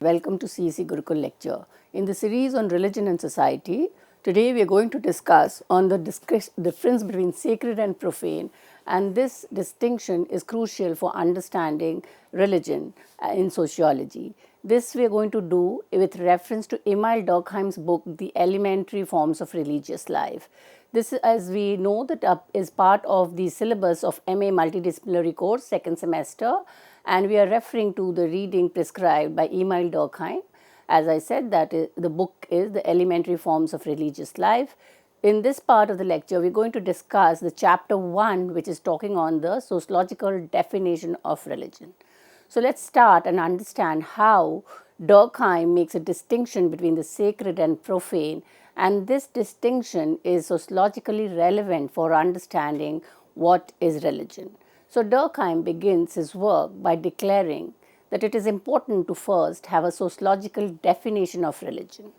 Welcome to CEC Gurukul lecture. In the series on religion and society, today we are going to discuss on the difference between sacred and profane, and this distinction is crucial for understanding religion in sociology. This we are going to do with reference to Emile Durkheim's book, The Elementary Forms of Religious Life. This, as we know, that is part of the syllabus of MA Multidisciplinary course, second semester, and we are referring to the reading prescribed by Emile Durkheim. As I said, the book is The Elementary Forms of Religious Life. In this part of the lecture, we're going to discuss the chapter 1, which is talking on the sociological definition of religion. So let's start and understand how Durkheim makes a distinction between the sacred and profane, and this distinction is sociologically relevant for understanding what is religion. So Durkheim begins his work by declaring that it is important to first have a sociological definition of religion.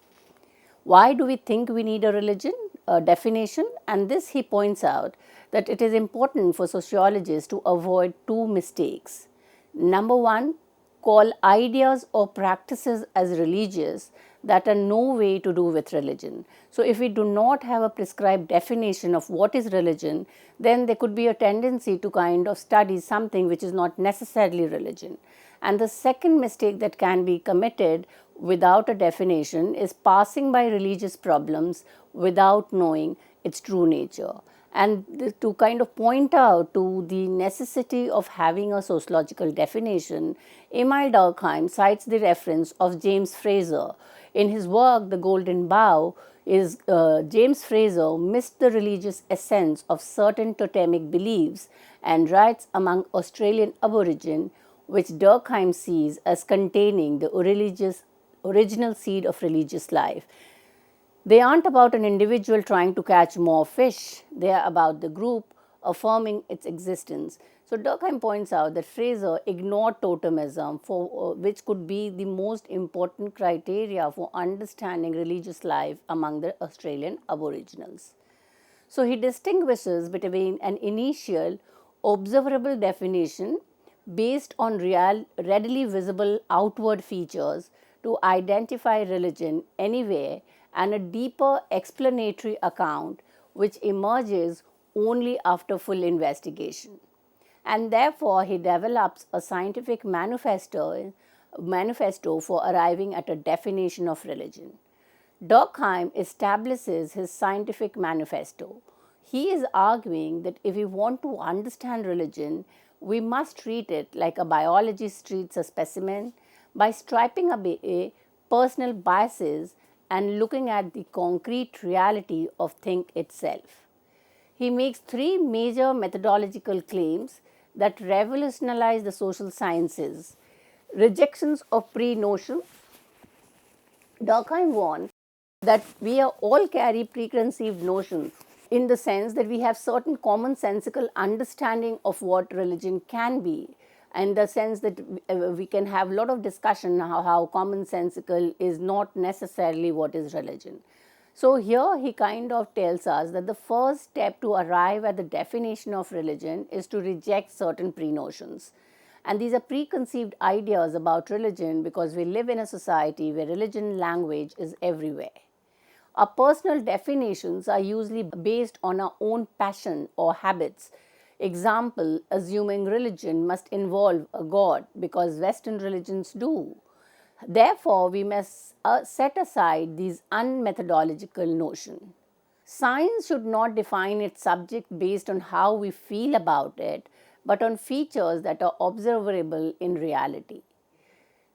Why do we think we need a definition? And this he points out that it is important for sociologists to avoid two mistakes. Number one, call ideas or practices as religious that are no way to do with religion. So if we do not have a prescribed definition of what is religion, then there could be a tendency to kind of study something which is not necessarily religion. And the second mistake that can be committed without a definition is passing by religious problems without knowing its true nature. And to kind of point out to the necessity of having a sociological definition, Emile Durkheim cites the reference of James Frazer. In his work, The Golden Bough, James Frazer missed the religious essence of certain totemic beliefs and rites among Australian Aborigines, which Durkheim sees as containing the original seed of religious life. They aren't about an individual trying to catch more fish, they are about the group affirming its existence. So Durkheim points out that Frazer ignored totemism, which could be the most important criteria for understanding religious life among the Australian Aboriginals. So he distinguishes between an initial observable definition based on readily visible outward features to identify religion anywhere, and a deeper explanatory account which emerges only after full investigation. And therefore, he develops a scientific manifesto for arriving at a definition of religion. Durkheim establishes his scientific manifesto. He is arguing that if we want to understand religion, we must treat it like a biologist treats a specimen by stripping away personal biases and looking at the concrete reality of thing itself. He makes three major methodological claims that revolutionize the social sciences. Rejections of pre-notion. Durkheim warns that we all carry preconceived notions in the sense that we have certain commonsensical understanding of what religion can be, in the sense that we can have a lot of discussion how commonsensical is not necessarily what is religion. So here he kind of tells us that the first step to arrive at the definition of religion is to reject certain pre-notions. And these are preconceived ideas about religion because we live in a society where religion language is everywhere. Our personal definitions are usually based on our own passion or habits. Example, assuming religion must involve a god because Western religions do. Therefore, we must set aside these unmethodological notions. Science should not define its subject based on how we feel about it, but on features that are observable in reality.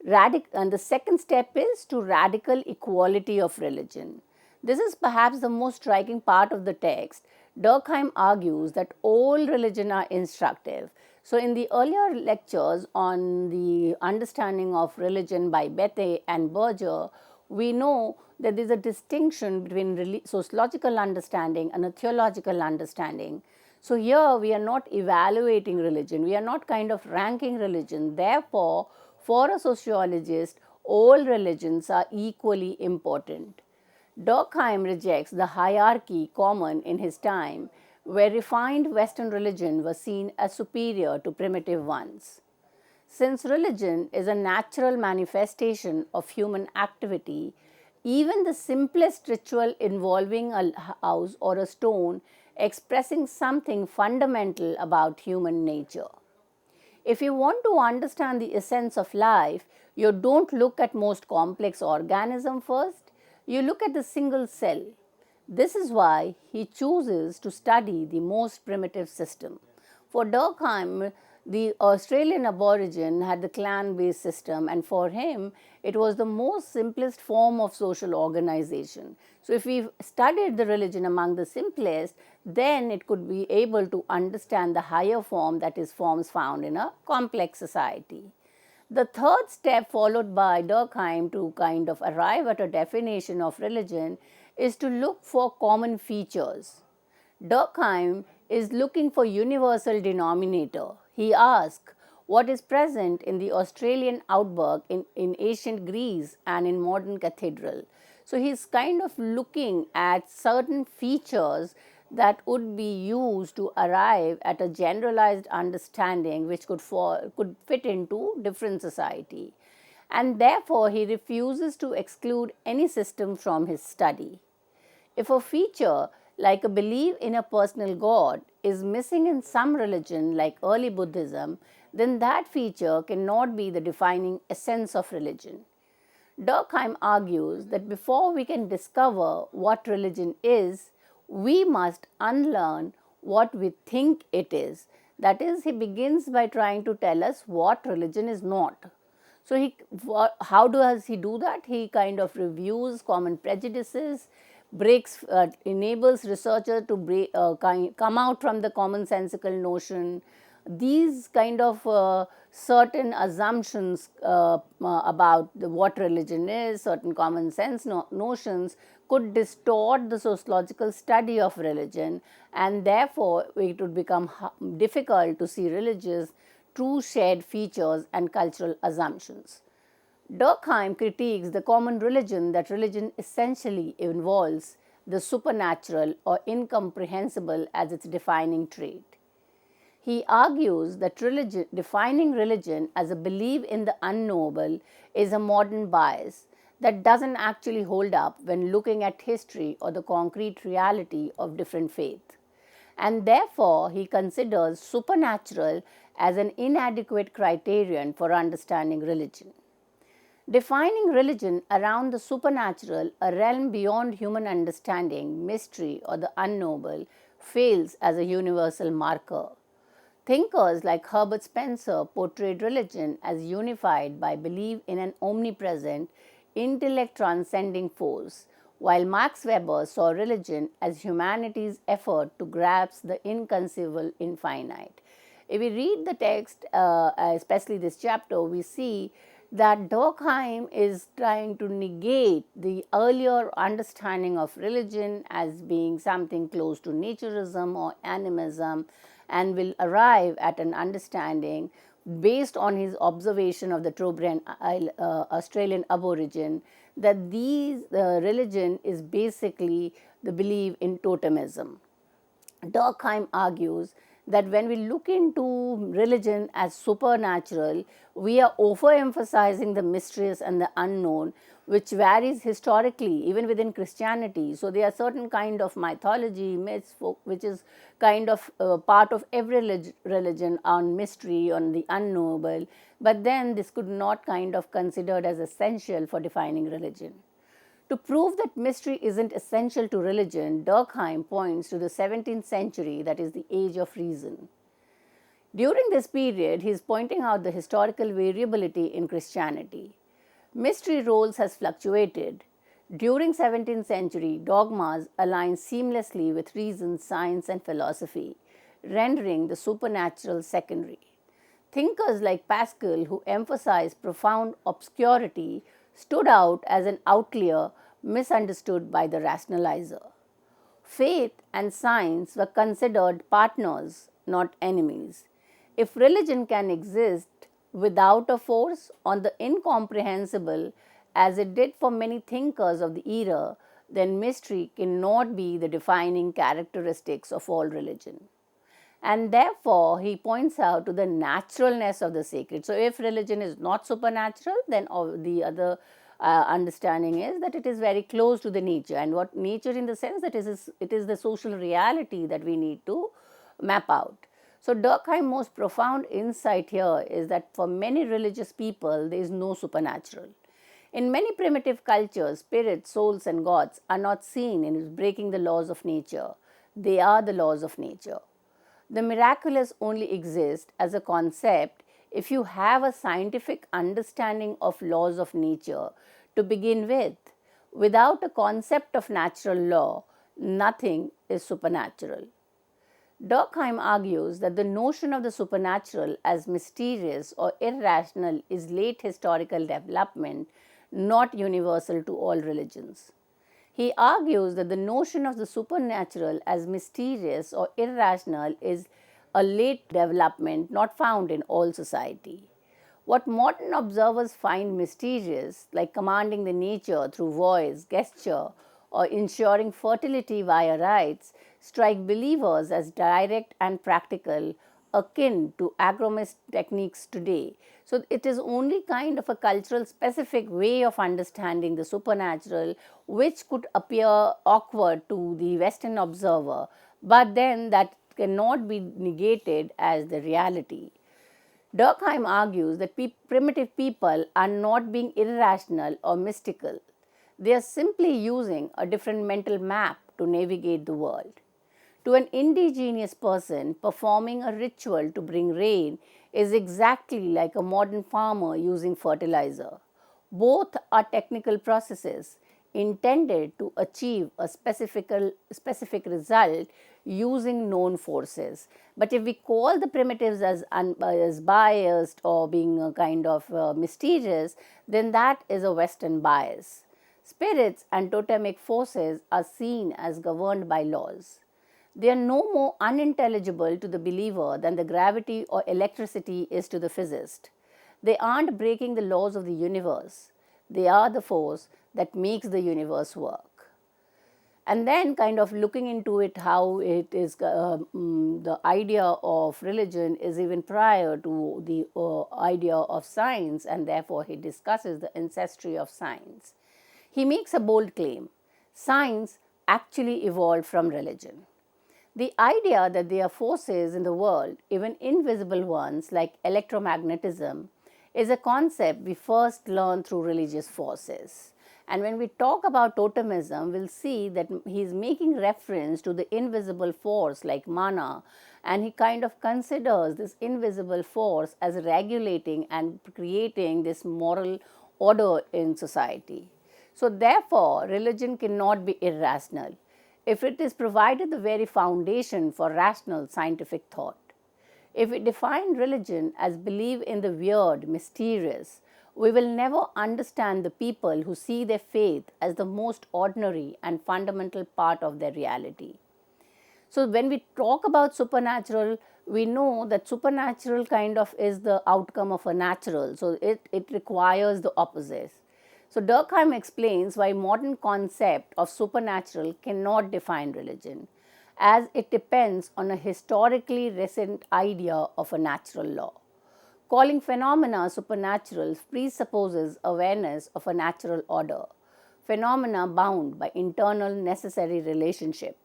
And the second step is to radical equality of religion. This is perhaps the most striking part of the text. Durkheim argues that all religion are instructive. So in the earlier lectures on the understanding of religion by Bethe and Berger, we know that there is a distinction between sociological understanding and a theological understanding. So here we are not evaluating religion, we are not kind of ranking religion. Therefore, for a sociologist, all religions are equally important. Durkheim rejects the hierarchy common in his time, where refined Western religion was seen as superior to primitive ones. Since religion is a natural manifestation of human activity, even the simplest ritual involving a house or a stone expressing something fundamental about human nature. If you want to understand the essence of life, you don't look at most complex organism first, you look at the single cell. This is why he chooses to study the most primitive system. For Durkheim, the Australian aborigine had the clan-based system, and for him, it was the most simplest form of social organization. So if we studied the religion among the simplest, then it could be able to understand the higher form, that is forms found in a complex society. The third step followed by Durkheim to kind of arrive at a definition of religion is to look for common features. Durkheim is looking for universal denominator. He asks what is present in the Australian outback, in ancient Greece and in modern cathedral. So he's kind of looking at certain features that would be used to arrive at a generalized understanding which could fit into different society. And therefore he refuses to exclude any system from his study. If a feature like a belief in a personal God is missing in some religion like early Buddhism, then that feature cannot be the defining essence of religion. Durkheim argues that before we can discover what religion is, we must unlearn what we think it is. That is, he begins by trying to tell us what religion is not. So, how does he do that? He kind of reviews common prejudices, enables researcher to come out from the commonsensical notion. These kind of certain assumptions about what religion is, certain common sense notions could distort the sociological study of religion, and therefore it would become difficult to see religious true shared features and cultural assumptions. Durkheim critiques the common religion that religion essentially involves the supernatural or incomprehensible as its defining trait. He argues that defining religion as a belief in the unknowable is a modern bias that doesn't actually hold up when looking at history or the concrete reality of different faiths. And therefore, he considers supernatural as an inadequate criterion for understanding religion. Defining religion around the supernatural, a realm beyond human understanding, mystery, or the unknowable, fails as a universal marker. Thinkers like Herbert Spencer portrayed religion as unified by belief in an omnipresent, intellect transcending force, while Max Weber saw religion as humanity's effort to grasp the inconceivable infinite. If we read the text, especially this chapter, we see that Durkheim is trying to negate the earlier understanding of religion as being something close to naturism or animism, and will arrive at an understanding based on his observation of the Trobriand Australian aborigine that religion is basically the belief in totemism. Durkheim argues that when we look into religion as supernatural, we are overemphasizing the mysterious and the unknown, which varies historically, even within Christianity. So, there are certain kind of mythology, myths, which is kind of part of every religion on mystery, on the unknowable, but then this could not kind of considered as essential for defining religion. To prove that mystery isn't essential to religion, Durkheim points to the 17th century, that is the age of reason. During this period, he is pointing out the historical variability in Christianity. Mystery roles has fluctuated. During 17th century, dogmas align seamlessly with reason, science and philosophy, rendering the supernatural secondary. Thinkers like Pascal, who emphasized profound obscurity, stood out as an outlier misunderstood by the rationalizer. Faith and science were considered partners, not enemies. If religion can exist without a force on the incomprehensible, as it did for many thinkers of the era, then mystery cannot be the defining characteristics of all religion. And therefore, he points out to the naturalness of the sacred. So, if religion is not supernatural, then the other understanding is that it is very close to the nature. And what nature, in the sense that it is the social reality that we need to map out. So, Durkheim's most profound insight here is that for many religious people, there is no supernatural. In many primitive cultures, spirits, souls, and gods are not seen in breaking the laws of nature. They are the laws of nature. The miraculous only exists as a concept if you have a scientific understanding of laws of nature to begin with. Without a concept of natural law, nothing is supernatural. Durkheim argues that the notion of the supernatural as mysterious or irrational is late historical development, not universal to all religions. He argues that the notion of the supernatural as mysterious or irrational is a late development not found in all society. What modern observers find mysterious, like commanding the nature through voice, gesture, or ensuring fertility via rites, strike believers as direct and practical, akin to agromist techniques today. So, it is only kind of a cultural specific way of understanding the supernatural which could appear awkward to the Western observer, but then that cannot be negated as the reality. Durkheim argues that primitive people are not being irrational or mystical. They are simply using a different mental map to navigate the world. To an indigenous person, performing a ritual to bring rain is exactly like a modern farmer using fertilizer. Both are technical processes intended to achieve a specific result using known forces. But if we call the primitives as biased or being a kind of mysterious, then that is a Western bias. Spirits and totemic forces are seen as governed by laws. They are no more unintelligible to the believer than the gravity or electricity is to the physicist. They aren't breaking the laws of the universe. They are the force that makes the universe work. And then, kind of looking into it, how it is the idea of religion is even prior to the idea of science, and therefore he discusses the ancestry of science. He makes a bold claim: science actually evolved from religion. The idea that there are forces in the world, even invisible ones like electromagnetism, is a concept we first learn through religious forces. And when we talk about totemism, we'll see that he's making reference to the invisible force like mana, and he kind of considers this invisible force as regulating and creating this moral order in society. So, therefore, religion cannot be irrational if it is provided the very foundation for rational scientific thought. If we define religion as belief in the weird, mysterious, we will never understand the people who see their faith as the most ordinary and fundamental part of their reality. So, when we talk about supernatural, we know that supernatural kind of is the outcome of a natural. So, it requires the opposite. So, Durkheim explains why modern concept of supernatural cannot define religion, as it depends on a historically recent idea of a natural law. Calling phenomena supernatural presupposes awareness of a natural order, phenomena bound by internal necessary relationship.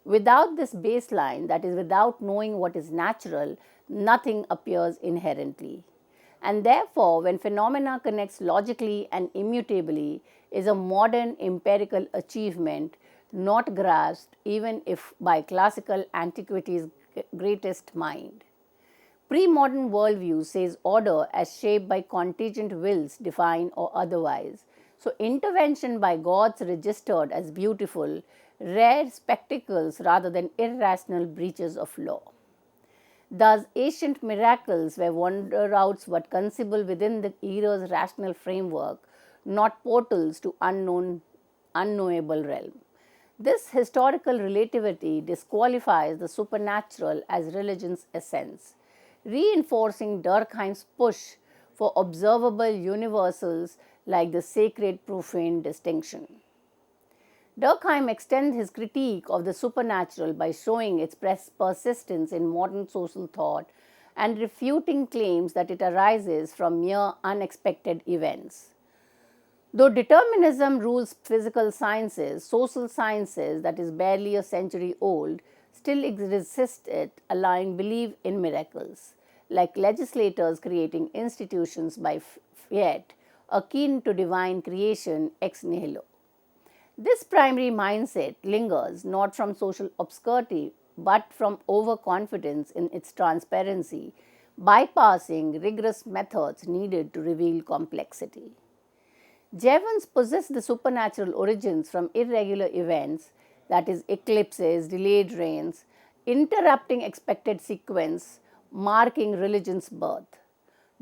Without this baseline, that is, without knowing what is natural, nothing appears inherently. And therefore, when phenomena connects logically and immutably, is a modern empirical achievement not grasped even if by classical antiquity's greatest mind. Pre-modern worldview says order as shaped by contingent wills, divine or otherwise. So, intervention by gods registered as beautiful, rare spectacles rather than irrational breaches of law. Thus, ancient miracles were wonder routes but conceivable within the era's rational framework, not portals to unknowable realm. This historical relativity disqualifies the supernatural as religion's essence, reinforcing Durkheim's push for observable universals like the sacred profane distinction. Durkheim extends his critique of the supernatural by showing its persistence in modern social thought and refuting claims that it arises from mere unexpected events. Though determinism rules physical sciences, social sciences, that is barely a century old, still resist it, allowing belief in miracles, like legislators creating institutions by fiat, akin to divine creation ex nihilo. This primary mindset lingers not from social obscurity but from overconfidence in its transparency, bypassing rigorous methods needed to reveal complexity. Jevons possess the supernatural origins from irregular events, that is, eclipses, delayed rains, interrupting expected sequence, marking religion's birth.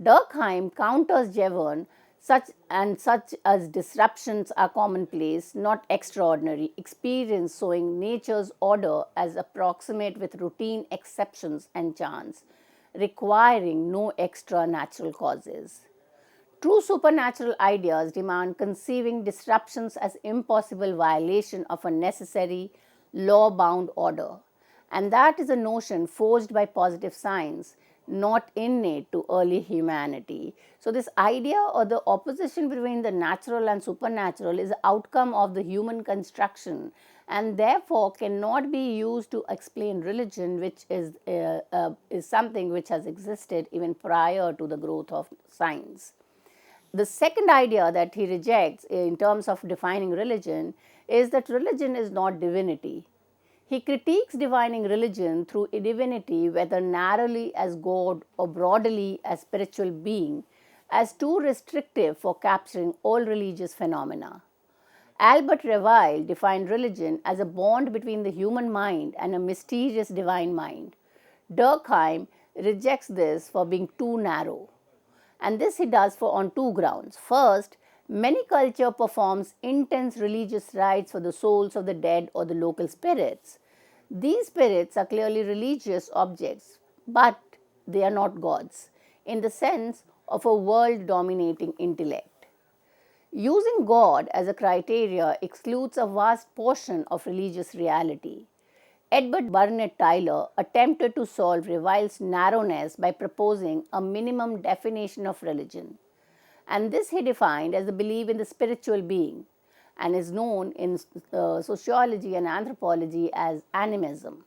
Durkheim counters Jevon such as disruptions are commonplace, not extraordinary, experience showing nature's order as approximate with routine exceptions and chance, requiring no extra natural causes. True supernatural ideas demand conceiving disruptions as impossible violation of a necessary, law bound order. And that is a notion forged by positive science, not innate to early humanity. So, this idea or the opposition between the natural and supernatural is the outcome of the human construction and therefore cannot be used to explain religion, which is something which has existed even prior to the growth of science. The second idea that he rejects in terms of defining religion is that religion is not divinity. He critiques defining religion through divinity, whether narrowly as God or broadly as spiritual being, as too restrictive for capturing all religious phenomena. Albert Reville defined religion as a bond between the human mind and a mysterious divine mind. Durkheim rejects this for being too narrow. And this he does for on two grounds. First, many culture performs intense religious rites for the souls of the dead or the local spirits. These spirits are clearly religious objects, but they are not gods in the sense of a world dominating intellect. Using God as a criteria excludes a vast portion of religious reality. Edward Burnett Tylor attempted to solve Reville's narrowness by proposing a minimum definition of religion. And this he defined as the belief in the spiritual being and is known in sociology and anthropology as animism.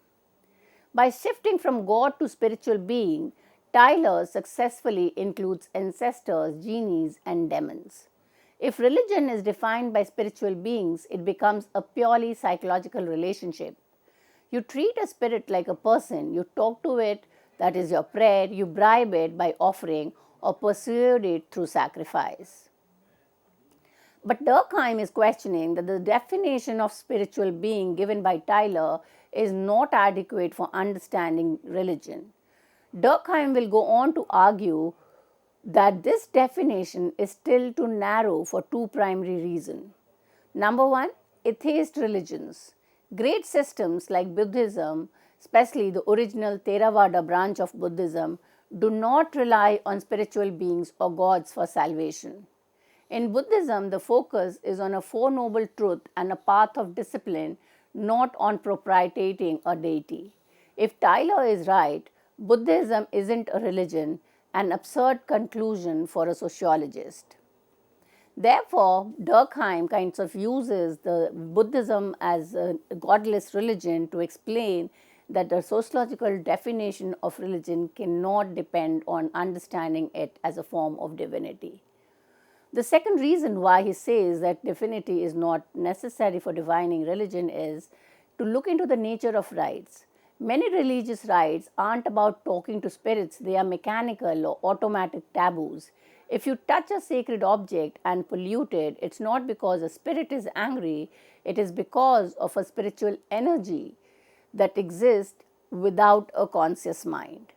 By shifting from God to spiritual being, Tylor successfully includes ancestors, genies, and demons. If religion is defined by spiritual beings, it becomes a purely psychological relationship. You treat a spirit like a person, you talk to it, that is your prayer, you bribe it by offering or persuade it through sacrifice. But Durkheim is questioning that the definition of spiritual being given by Tylor is not adequate for understanding religion. Durkheim will go on to argue that this definition is still too narrow for two primary reasons. Number one, atheist religions. Great systems like Buddhism, especially the original Theravada branch of Buddhism, do not rely on spiritual beings or gods for salvation. In Buddhism, the focus is on a Four Noble Truths and a path of discipline, not on propitiating a deity. If Tylor is right, Buddhism isn't a religion, an absurd conclusion for a sociologist. Therefore, Durkheim kinds of uses the Buddhism as a godless religion to explain that the sociological definition of religion cannot depend on understanding it as a form of divinity. The second reason why he says that divinity is not necessary for defining religion is to look into the nature of rites. Many religious rites aren't about talking to spirits, they are mechanical or automatic taboos. If you touch a sacred object and pollute it, it's not because a spirit is angry, it is because of a spiritual energy that exists without a conscious mind.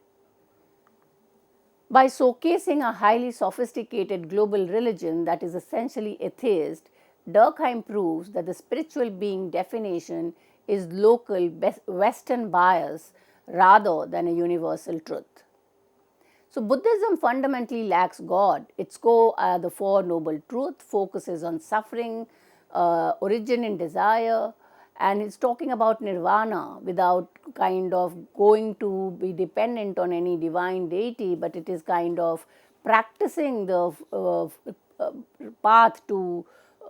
By showcasing a highly sophisticated global religion that is essentially atheist, Durkheim proves that the spiritual being definition is local Western bias rather than a universal truth. So, Buddhism fundamentally lacks God. Its core are the Four Noble Truths, focuses on suffering, origin in desire, and it's talking about nirvana without kind of going to be dependent on any divine deity, but it is kind of practicing the path to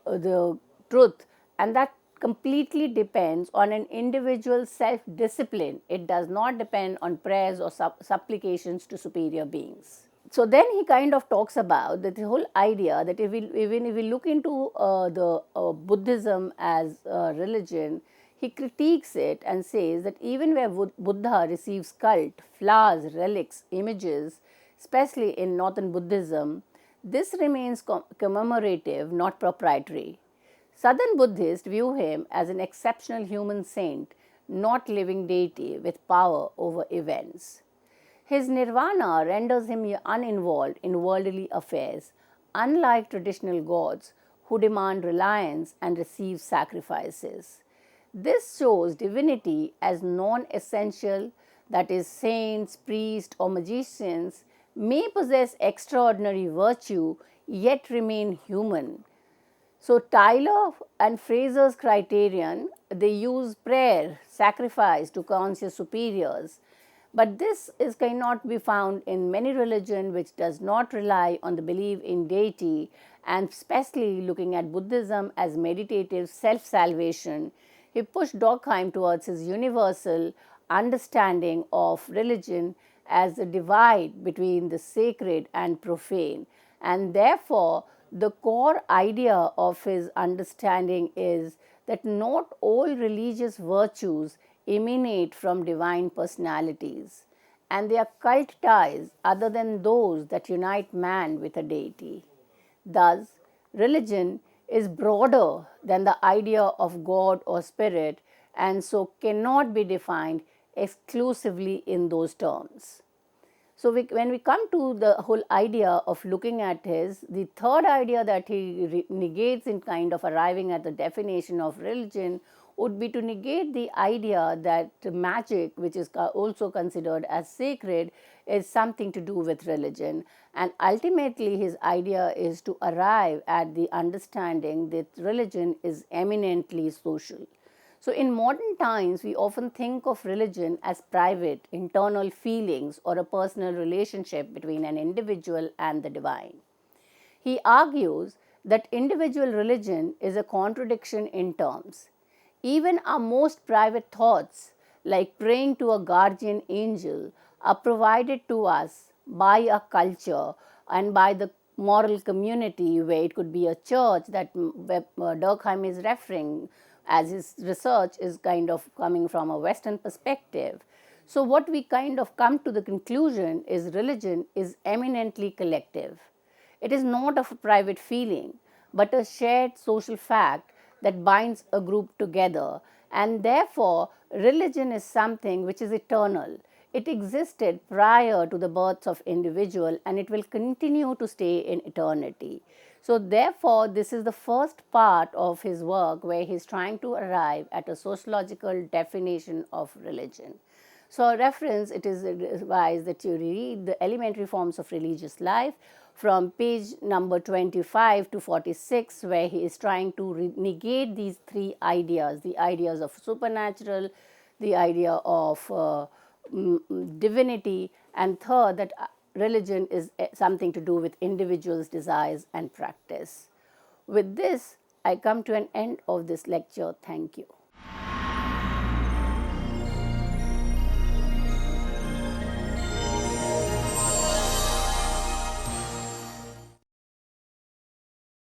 the truth, and that completely depends on an individual's self discipline. It does not depend on prayers or supplications to superior beings. So then he kind of talks about that the whole idea that even if we look into the Buddhism as a religion, he critiques it and says that even where Buddha receives cult, flowers, relics, images, especially in Northern Buddhism, this remains commemorative, not proprietary. Southern Buddhists view him as an exceptional human saint, not living deity with power over events. His nirvana renders him uninvolved in worldly affairs, unlike traditional gods who demand reliance and receive sacrifices. This shows divinity as non essential, that is, saints, priests, or magicians may possess extraordinary virtue yet remain human. So, Tyler and Fraser's criterion, they use prayer, sacrifice to conscious superiors, but this cannot be found in many religions which does not rely on the belief in deity, and especially looking at Buddhism as meditative self-salvation. He pushed Durkheim towards his universal understanding of religion as a divide between the sacred and profane, and therefore the core idea of his understanding is that not all religious virtues emanate from divine personalities, and they are cult ties other than those that unite man with a deity. Thus, religion is broader than the idea of God or spirit, and so cannot be defined exclusively in those terms. So, when we come to the whole idea of looking at the third idea that he negates in kind of arriving at the definition of religion would be to negate the idea that magic, which is also considered as sacred, is something to do with religion. And ultimately, his idea is to arrive at the understanding that religion is eminently social. So, in modern times, we often think of religion as private, internal feelings or a personal relationship between an individual and the divine. He argues that individual religion is a contradiction in terms. Even our most private thoughts, like praying to a guardian angel, are provided to us by a culture and by the moral community, where it could be a church that Durkheim is referring, as his research is kind of coming from a Western perspective. So, what we kind of come to the conclusion is religion is eminently collective. It is not of a private feeling, but a shared social fact that binds a group together, and therefore religion is something which is eternal. It existed prior to the births of individual, and it will continue to stay in eternity. So, therefore, this is the first part of his work where he is trying to arrive at a sociological definition of religion. So, a reference, it is advised that you read the elementary forms of religious life from page number 25 to 46, where he is trying to negate these three ideas, the ideas of supernatural, the idea of divinity, and third, that religion is something to do with individuals' desires and practice. With this, I come to an end of this lecture. Thank you.